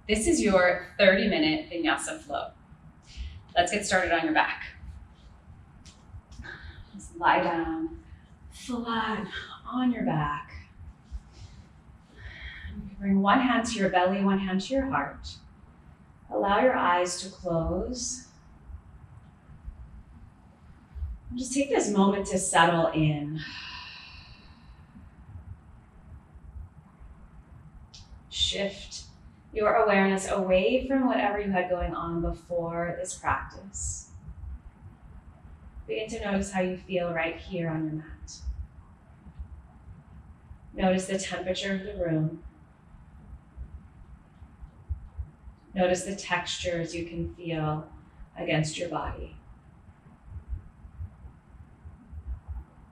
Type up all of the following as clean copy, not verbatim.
This is your 30-minute vinyasa flow. Let's get started on your back. Just lie down flat on your back. Bring one hand to your belly, one hand to your heart. Allow your eyes to close. Just take this moment to settle in. Shift your awareness away from whatever you had going on before this practice. Begin to notice how you feel right here on your mat. Notice the temperature of the room. Notice the textures you can feel against your body.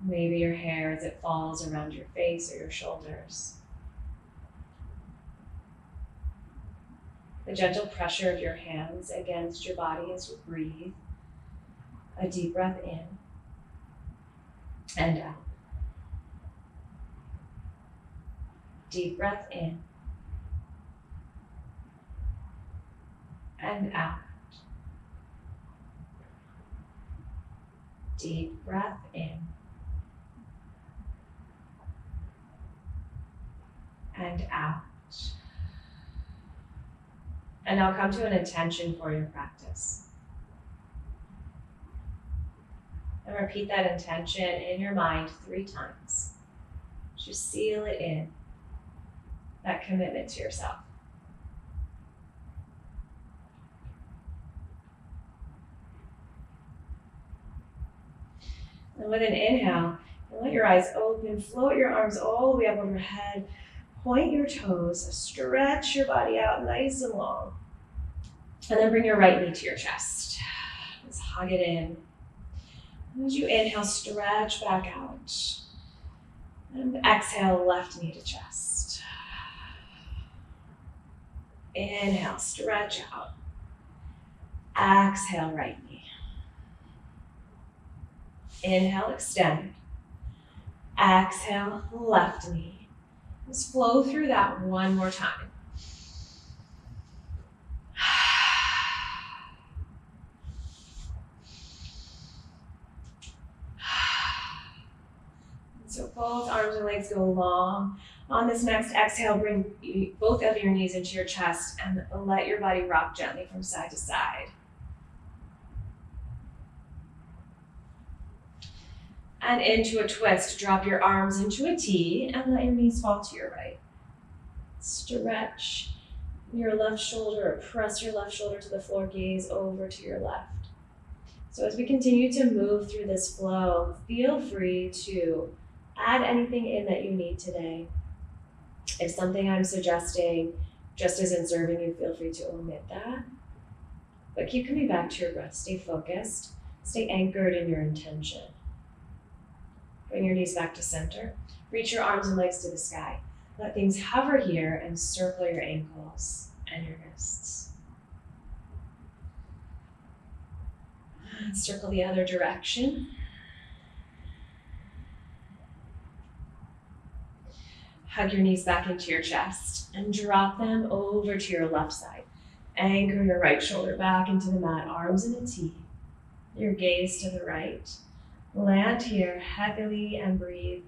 Maybe your hair as it falls around your face or your shoulders. The gentle pressure of your hands against your body as you breathe. A deep breath in and out. Deep breath in and out. Deep breath in and out. And now come to an intention for your practice. And repeat that intention in your mind 3 times. Just seal it in, that commitment to yourself. And with an inhale, let your eyes open, float your arms all the way up overhead, point your toes, stretch your body out nice and long. And then bring your right knee to your chest. Just hug it in. And as you inhale, stretch back out. And exhale, left knee to chest. Inhale, stretch out. Exhale, right knee. Inhale, extend. Exhale, left knee. Just flow through that one more time. So both arms and legs go long. On this next exhale, bring both of your knees into your chest and let your body rock gently from side to side. And into a twist, drop your arms into a T and let your knees fall to your right. Stretch your left shoulder, press your left shoulder to the floor, gaze over to your left. So as we continue to move through this flow, feel free to add anything in that you need today. If something I'm suggesting just isn't serving you, feel free to omit that. But keep coming back to your breath. Stay focused. Stay anchored in your intention. Bring your knees back to center. Reach your arms and legs to the sky. Let things hover here and circle your ankles and your wrists. And circle the other direction. Hug your knees back into your chest and drop them over to your left side. Anchor your right shoulder back into the mat, arms in a T. Your gaze to the right. Land here heavily and breathe.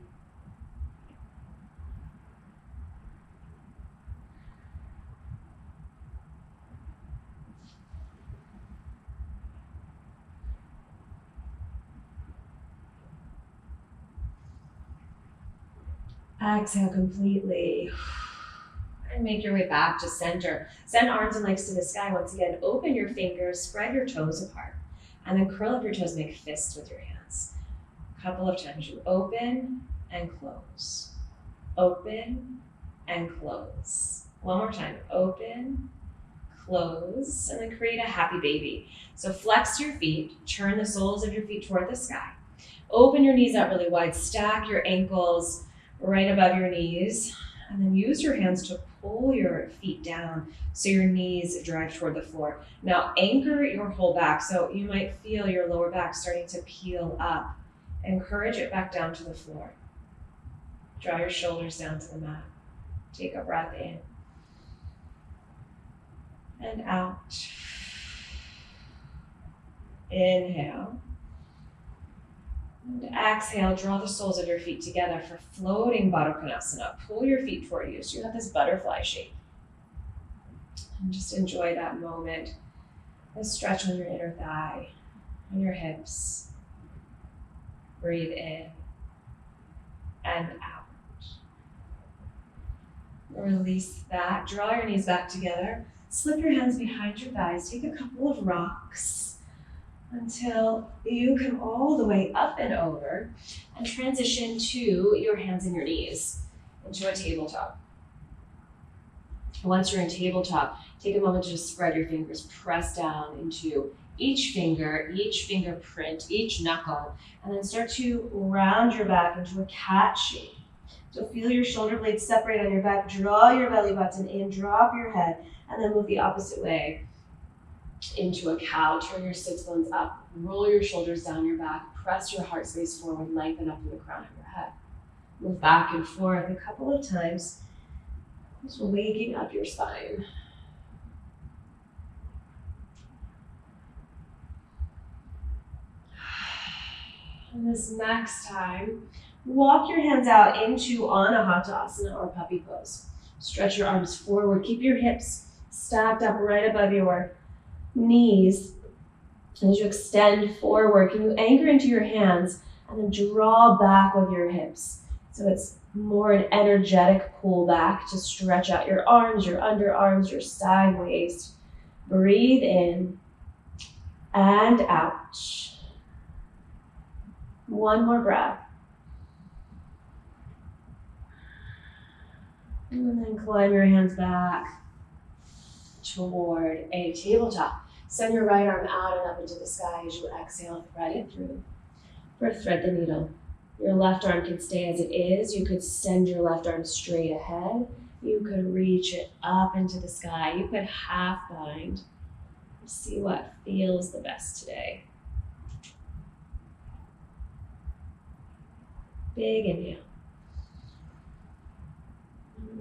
Exhale completely. And make your way back to center. Send arms and legs to the sky. Once again, open your fingers, spread your toes apart, and then curl up your toes, make fists with your hands. A couple of times. You open and close. Open and close. One more time. Open, close, and then create a happy baby. So flex your feet, turn the soles of your feet toward the sky. Open your knees out really wide, stack your ankles right above your knees, and then use your hands to pull your feet down so your knees drive toward the floor. Now anchor your whole back, so you might feel your lower back starting to peel up. Encourage it back down to the floor. Draw your shoulders down to the mat. Take a breath in. and out. Inhale. And exhale, draw the soles of your feet together for floating Baddha Konasana. Pull your feet toward you so you have this butterfly shape. And just enjoy that moment. A stretch on your inner thigh, on your hips. Breathe in and out. Release that. Draw your knees back together. Slip your hands behind your thighs. Take a couple of rocks until you come all the way up and over and transition to your hands and your knees into a tabletop. Once you're in tabletop, take a moment to just spread your fingers, press down into each finger, each fingerprint, each knuckle, and then start to round your back into a cat shape. So feel your shoulder blades separate on your back, draw your belly button in, drop your head, and then move the opposite way into a cow. Turn your sits bones up, roll your shoulders down your back, press your heart space forward, lengthen up to the crown of your head. Move back and forth a couple of times, just waking up your spine. And this next time, walk your hands out into Anahata Asana or puppy pose. Stretch your arms forward. Keep your hips stacked up right above your knees. As you extend forward, can you anchor into your hands and then draw back with your hips? So it's more an energetic pull back to stretch out your arms, your underarms, your side waist. Breathe in and out. One more breath. And then climb your hands back toward a tabletop. Send your right arm out and up into the sky as you exhale, thread it through. First, thread the needle. Your left arm can stay as it is. You could send your left arm straight ahead. You could reach it up into the sky. You could half bind. See what feels the best today. Big inhale.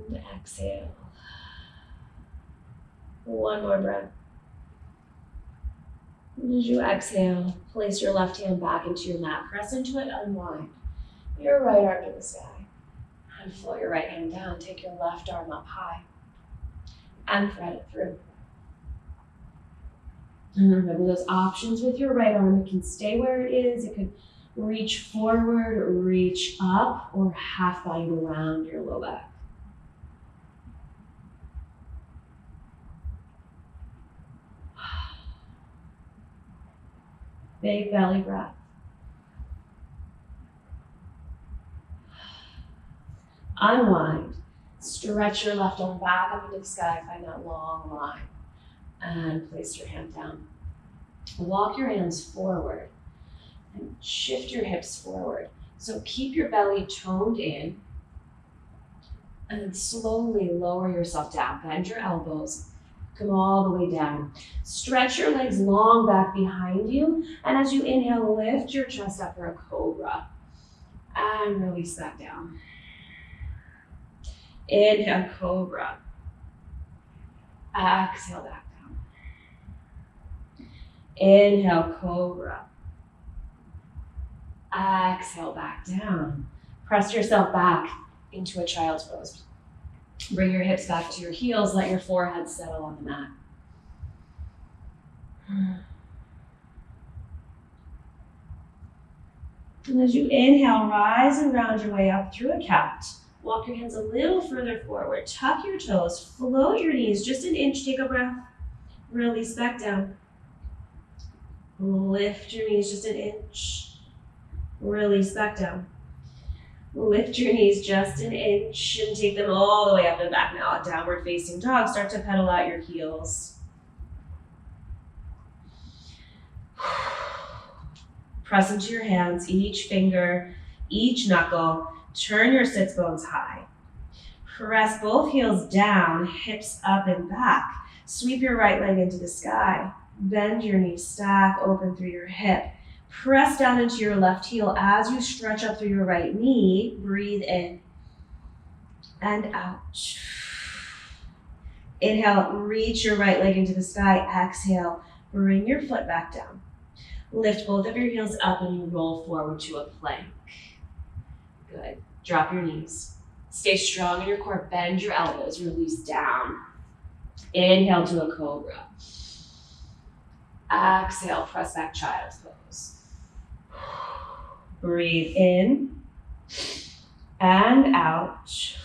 And exhale. One more breath. And as you exhale, place your left hand back into your mat. Press into it, unwind. Your right arm to the sky. And float your right hand down. Take your left arm up high. And thread it through. And remember those options with your right arm. It can stay where it is. It could reach forward, reach up, or half bind around your low back. Big belly breath. Unwind. Stretch your left arm back up into the sky. Find that long line. And place your hand down. Walk your hands forward. And shift your hips forward. So keep your belly toned in. And then slowly lower yourself down. Bend your elbows. Come all the way down. Stretch your legs long back behind you. And as you inhale, lift your chest up for a cobra. And release that down. Inhale, cobra. Exhale, back down. Inhale, cobra. Exhale, back down. Press yourself back into a child's pose. Bring your hips back to your heels. Let your forehead settle on the mat. And as you inhale, rise and round your way up through a cat. Walk your hands a little further forward. Tuck your toes. Float your knees just an inch. Take a breath. Release back down. Lift your knees just an inch. Release back down. Lift your knees just an inch and take them all the way up and back. Now, a downward facing dog. Start to pedal out your heels. Press into your hands, each finger, each knuckle. Turn your sits bones high. Press both heels down, hips up and back. Sweep your right leg into the sky. Bend your knees, stack open through your hip. Press down into your left heel as you stretch up through your right knee. Breathe in and out. Inhale, reach your right leg into the sky. Exhale, bring your foot back down. Lift both of your heels up and you roll forward to a plank. Good. Drop your knees. Stay strong in your core. Bend your elbows. Release down. Inhale to a cobra. Exhale, press back child's pose. Breathe in and out.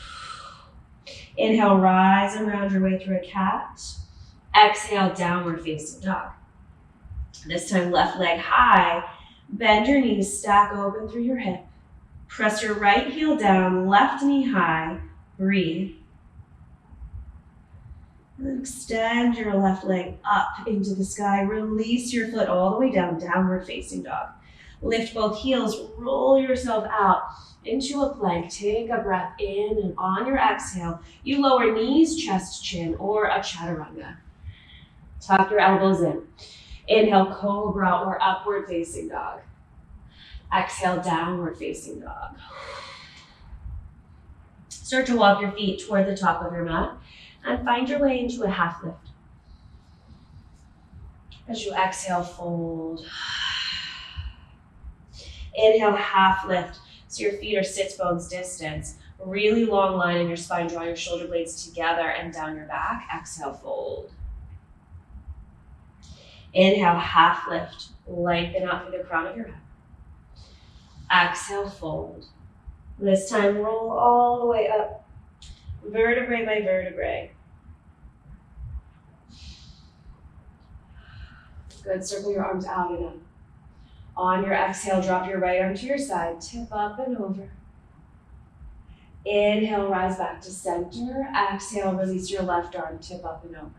Inhale, rise and round your way through a cat. Exhale, downward facing dog. This time, left leg high. Bend your knees, stack open through your hip. Press your right heel down, left knee high. Breathe. And extend your left leg up into the sky. Release your foot all the way down, downward facing dog. Lift both heels, roll yourself out into a plank. Take a breath in, and on your exhale, you lower knees, chest, chin, or a chaturanga. Tuck your elbows in. Inhale, cobra or upward facing dog. Exhale, downward facing dog. Start to walk your feet toward the top of your mat and find your way into a half lift. As you exhale, fold. Inhale, half lift. So your feet are sits bones distance. Really long line in your spine. Draw your shoulder blades together and down your back. Exhale, fold. Inhale, half lift. Lengthen out through the crown of your head. Exhale, fold. This time, roll all the way up, vertebrae by vertebrae. Good, circle your arms out and up. On your exhale, drop your right arm to your side, tip up and over. Inhale, rise back to center. Exhale, release your left arm, tip up and over.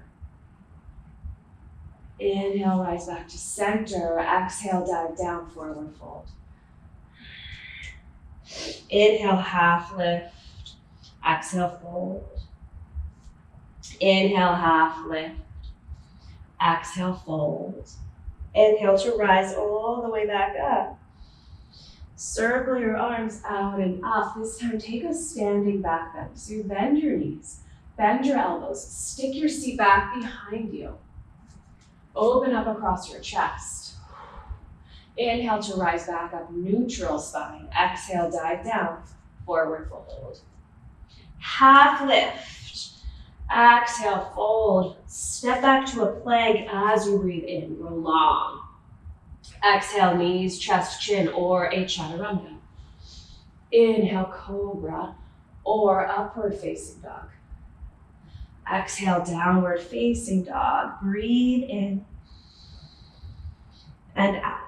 Inhale, rise back to center. Exhale, dive down, forward fold. Inhale, half lift. Exhale, fold. Inhale, half lift. Exhale, fold. Inhale to rise all the way back up. Circle your arms out and up. This time, take a standing back bend. So you bend your knees, bend your elbows, stick your seat back behind you. Open up across your chest. Inhale to rise back up, neutral spine. Exhale, dive down, forward fold. Half lift. Exhale, fold. Step back to a plank as you breathe in. Grow long. Exhale, knees, chest, chin, or a chaturanga. Inhale, cobra, or upward facing dog. Exhale, downward facing dog. Breathe in and out.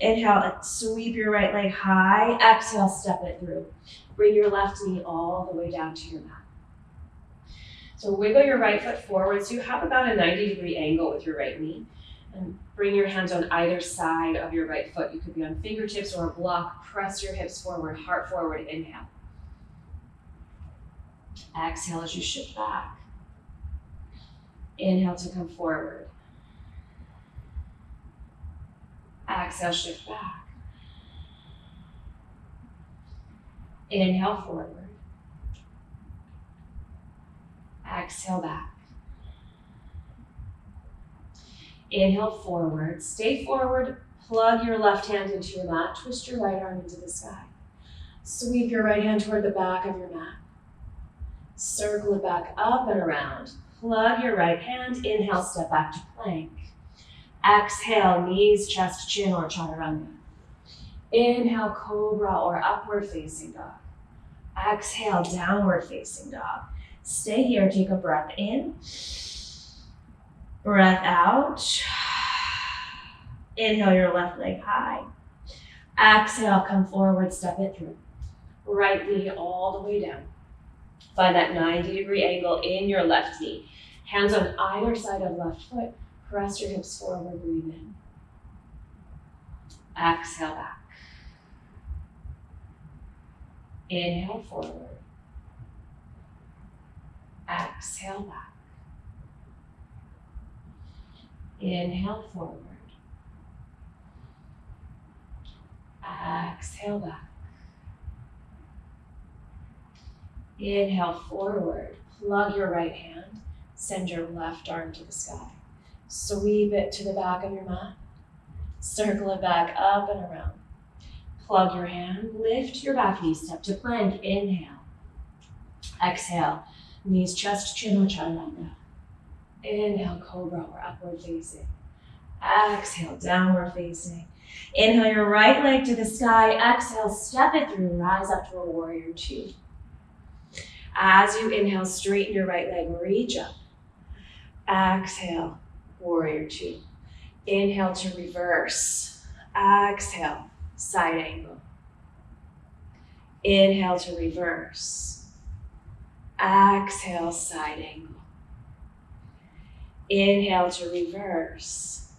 Inhale, sweep your right leg high. Exhale, step it through. Bring your left knee all the way down to your mat. So wiggle your right foot forward so you have about a 90-degree angle with your right knee. And bring your hands on either side of your right foot. You could be on fingertips or a block. Press your hips forward, heart forward. Inhale. Exhale as you shift back. Inhale to come forward. Exhale, shift back. Inhale, forward. Exhale, back. Inhale, forward. Stay forward. Plug your left hand into your mat. Twist your right arm into the sky. Sweep your right hand toward the back of your mat. Circle it back up and around. Plug your right hand. Inhale, step back to plank. Exhale, knees, chest, chin, or chaturanga. Inhale, cobra or upward facing dog. Exhale, downward facing dog. Stay here, take a breath in. Breath out. Inhale your left leg high. Exhale, come forward, step it through. Right knee all the way down. Find that 90-degree angle in your left knee. Hands on either side of left foot. Press your hips forward, breathe in. Exhale back. Inhale forward. Exhale back. Inhale forward. Exhale back. Inhale forward, plug your right hand, send your left arm to the sky. Sweep it to the back of your mat, circle it back up and around. Plug your hand, lift your back knee, step to plank, inhale. Exhale, knees, chest, chin, or chaturanga. Inhale, cobra or upward facing. Exhale, downward facing. Inhale your right leg to the sky. Exhale, step it through, rise up to a warrior two. As you inhale, straighten your right leg, reach up. Exhale, warrior two. Inhale to reverse. Exhale, side angle. Inhale to reverse. Exhale, side angle. Inhale to reverse.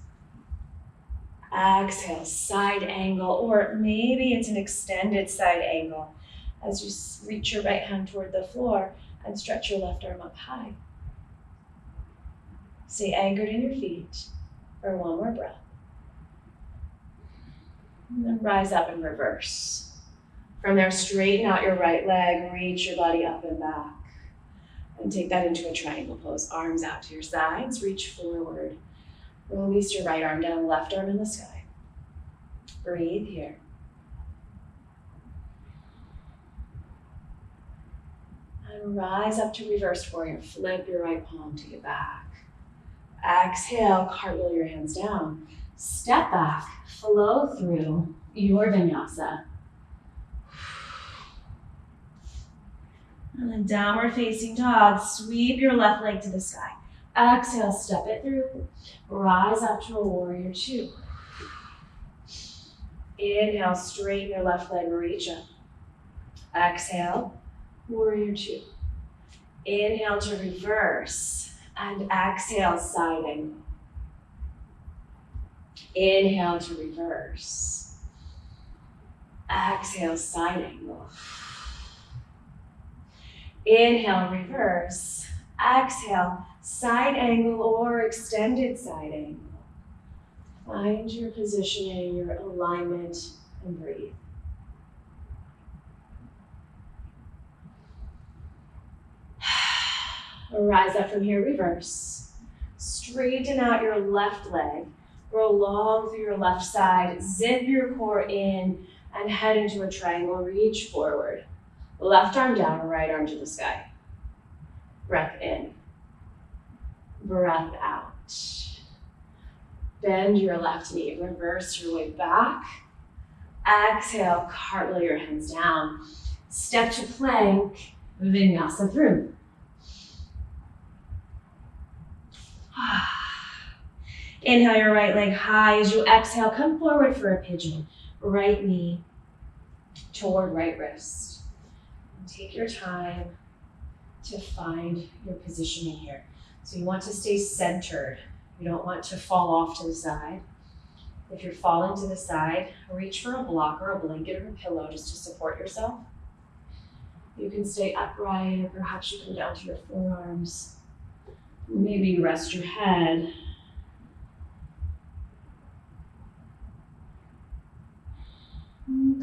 Exhale, side angle, or maybe it's an extended side angle as you reach your right hand toward the floor and stretch your left arm up high. Stay anchored in your feet for one more breath. And then rise up and reverse. From there, straighten out your right leg, reach your body up and back. And take that into a triangle pose. Arms out to your sides, reach forward. Release your right arm down, left arm in the sky. Breathe here. And rise up to reverse warrior. Flip your right palm to your back. Exhale, cartwheel your hands down. Step back, flow through your vinyasa. And then downward facing dog, sweep your left leg to the sky. Exhale, step it through. Rise up to a warrior two. Inhale, straighten your left leg, reach up. Exhale, warrior two. Inhale to reverse. And exhale, side angle. Inhale to reverse. Exhale, side angle. Inhale, reverse. Exhale, side angle or extended side angle. Find your positioning, your alignment, and breathe. Rise up from here, reverse. Straighten out your left leg. Roll long through your left side. Zip your core in and head into a triangle. Reach forward. Left arm down, right arm to the sky. Breath in. Breath out. Bend your left knee. Reverse your way back. Exhale, cartwheel your hands down. Step to plank, vinyasa through. Inhale your right leg high. As you exhale, come forward for a pigeon. Right knee toward right wrist. And take your time to find your positioning here. So you want to stay centered. You don't want to fall off to the side. If you're falling to the side, reach for a block or a blanket or a pillow just to support yourself. You can stay upright, or perhaps you come down to your forearms. Maybe you rest your head.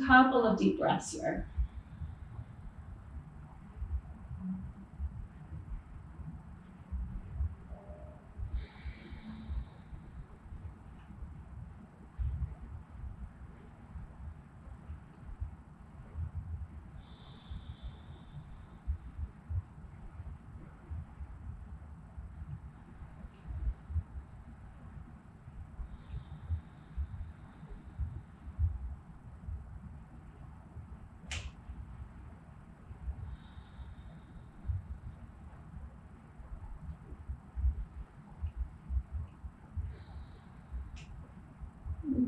Couple of deep breaths here.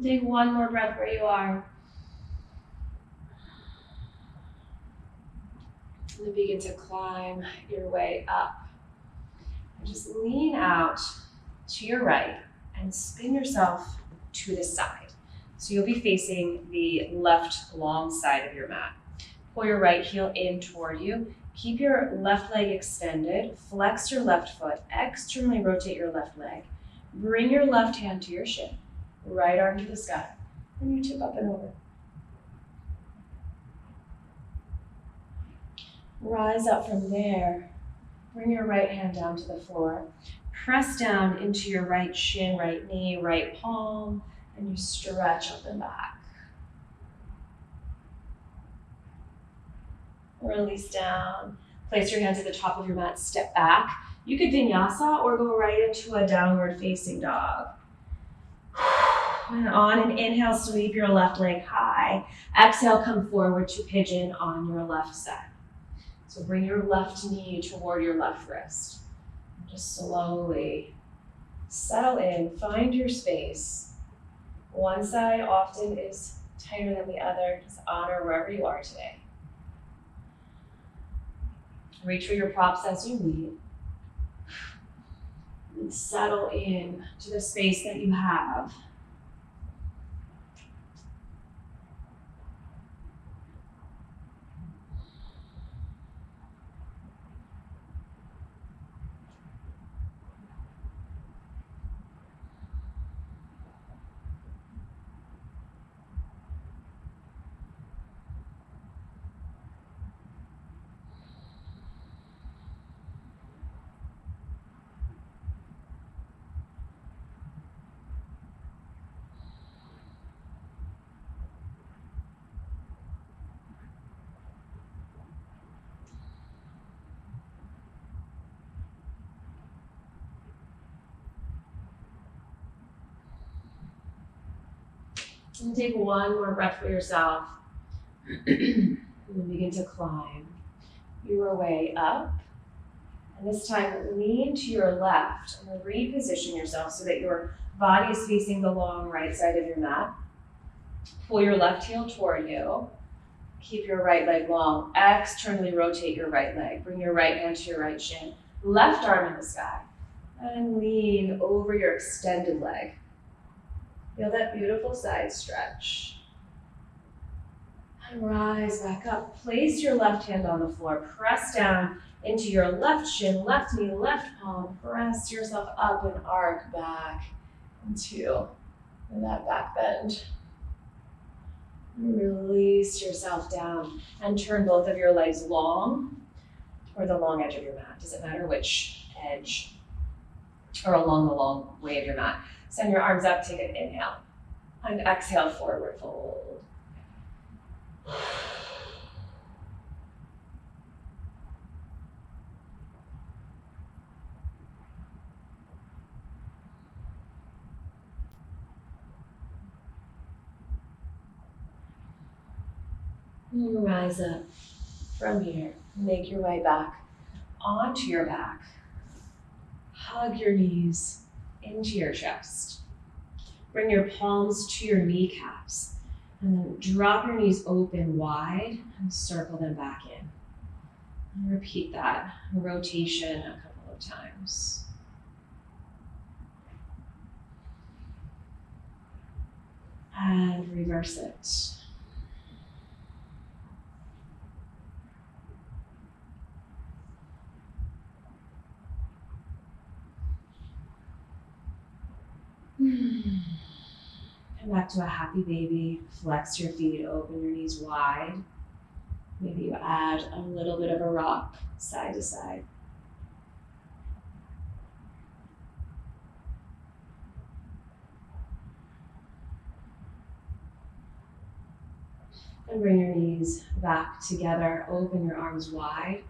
Take one more breath where you are. And then begin to climb your way up. And just lean out to your right and spin yourself to the side. So you'll be facing the left long side of your mat. Pull your right heel in toward you. Keep your left leg extended. Flex your left foot. Externally rotate your left leg. Bring your left hand to your shin. Right arm to the sky, and you tip up and over. Rise up from there. Bring your right hand down to the floor. Press down into your right shin, right knee, right palm, and you stretch up and back. Release down. Place your hands at the top of your mat, step back. You could vinyasa or go right into a downward facing dog. And on an inhale, sweep your left leg high. Exhale, come forward to pigeon on your left side. So bring your left knee toward your left wrist. And just slowly settle in, find your space. One side often is tighter than the other. Just honor wherever you are today. Reach for your props as you need. And settle in to the space that you have. And take one more breath for yourself. And then begin to climb your way up. And this time, lean to your left and reposition yourself so that your body is facing the long right side of your mat. Pull your left heel toward you. Keep your right leg long. Externally rotate your right leg. Bring your right hand to your right shin. Left arm in the sky. And lean over your extended leg. Feel that beautiful side stretch. And rise back up. Place your left hand on the floor. Press down into your left shin, left knee, left palm. Press yourself up and arc back into that back bend. Release yourself down and turn both of your legs long toward the long edge of your mat. Doesn't matter which edge or along the long way of your mat. Send your arms up, take an inhale, and exhale, forward fold. You rise up from here, make your way back onto your back. Hug your knees into your chest. Bring your palms to your kneecaps and then drop your knees open wide and circle them back in. And repeat that rotation a couple of times. And reverse it. Come back to a happy baby. Flex your feet, open your knees wide. Maybe you add a little bit of a rock side to side. And bring your knees back together. Open your arms wide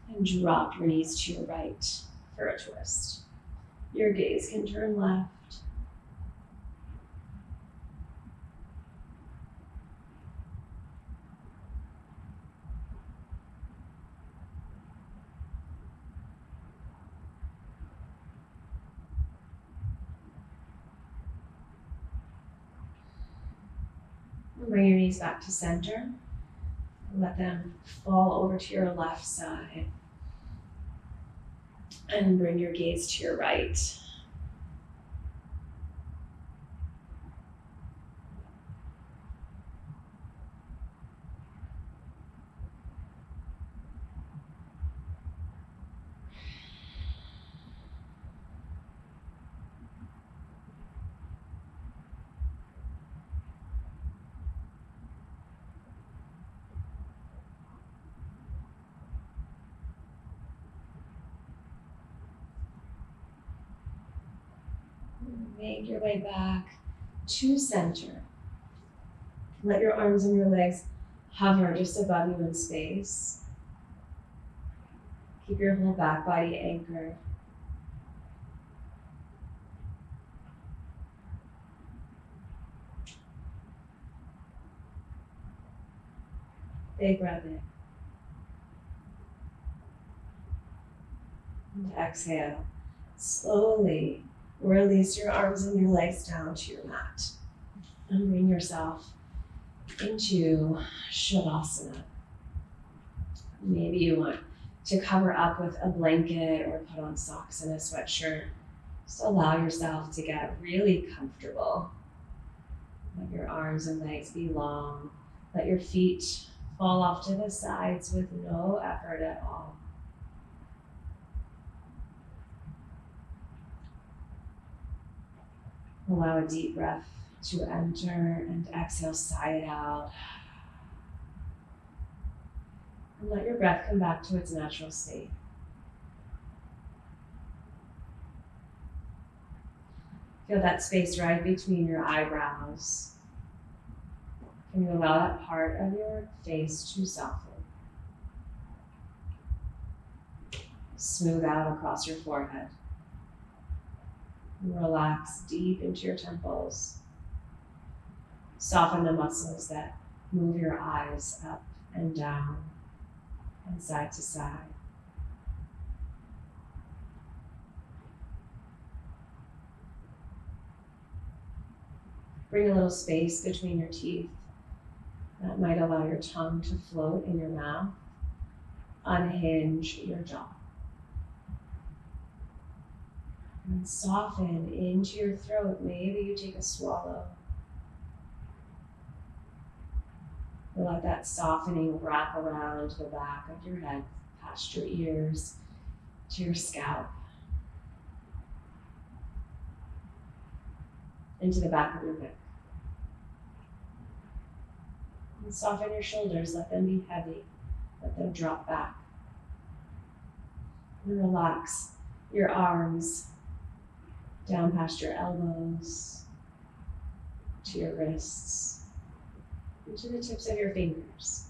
and drop your knees to your right for a twist. Your gaze can turn left. Bring your knees back to center. Let them fall over to your left side. And bring your gaze to your right. Make your way back to center. Let your arms and your legs hover just above you in space. Keep your whole back body anchored. Big breath in. And exhale. Slowly release your arms and your legs down to your mat. And bring yourself into Shavasana. Maybe you want to cover up with a blanket or put on socks and a sweatshirt. Just allow yourself to get really comfortable. Let your arms and legs be long. Let your feet fall off to the sides with no effort at all. Allow a deep breath to enter and exhale, sigh it out. And let your breath come back to its natural state. Feel that space right between your eyebrows. Can you allow that part of your face to soften? Smooth out across your forehead. And relax deep into your temples. Soften the muscles that move your eyes up and down and side to side. Bring a little space between your teeth. That might allow your tongue to float in your mouth. Unhinge your jaw. And soften into your throat. Maybe you take a swallow. Let that softening wrap around the back of your head, past your ears, to your scalp, into the back of your neck. And soften your shoulders, let them be heavy, let them drop back. And relax your arms down past your elbows, to your wrists, and to the tips of your fingers.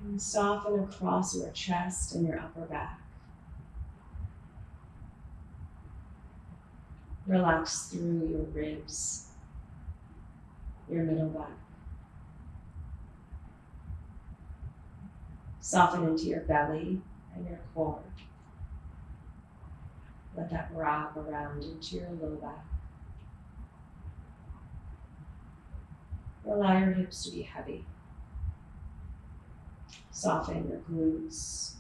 And soften across your chest and your upper back. Relax through your ribs, your middle back. Soften into your belly and your core. Let that wrap around into your low back. Allow your hips to be heavy. Soften your glutes.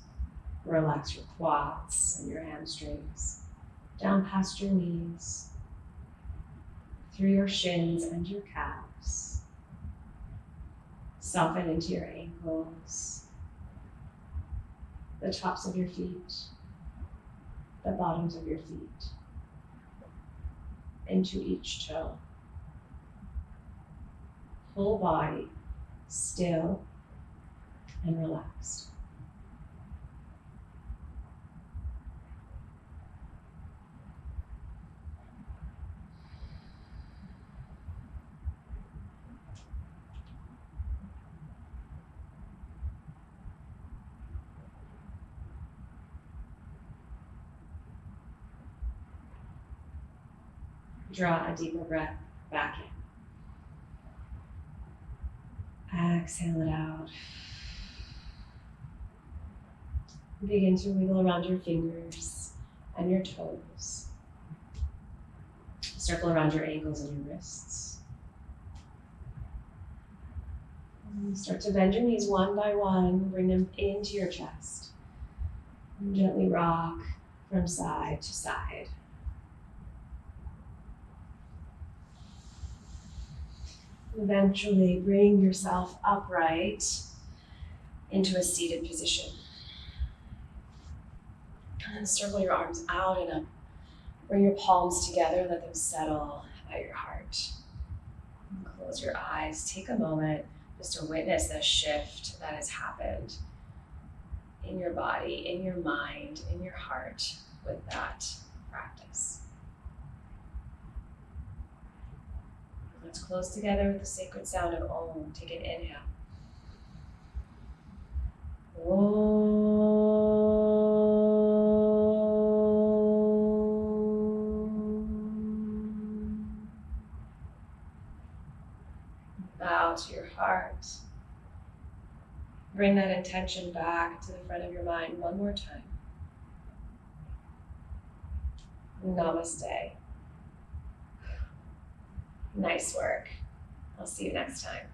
Relax your quads and your hamstrings. Down past your knees. Through your shins and your calves. Soften into your ankles. The tops of your feet, the bottoms of your feet, into each toe. Whole body still and relaxed. Draw a deeper breath back in. Exhale it out. Begin to wiggle around your fingers and your toes. Circle around your ankles and your wrists. And start to bend your knees one by one. Bring them into your chest. And gently rock from side to side. Eventually bring yourself upright into a seated position. And circle your arms out and up. Bring your palms together, let them settle at your heart. And close your eyes. Take a moment just to witness the shift that has happened in your body, in your mind, in your heart with that practice. Let's close together with the sacred sound of Om. Take an inhale. Om. Bow to your heart. Bring that intention back to the front of your mind one more time. Namaste. Nice work. I'll see you next time.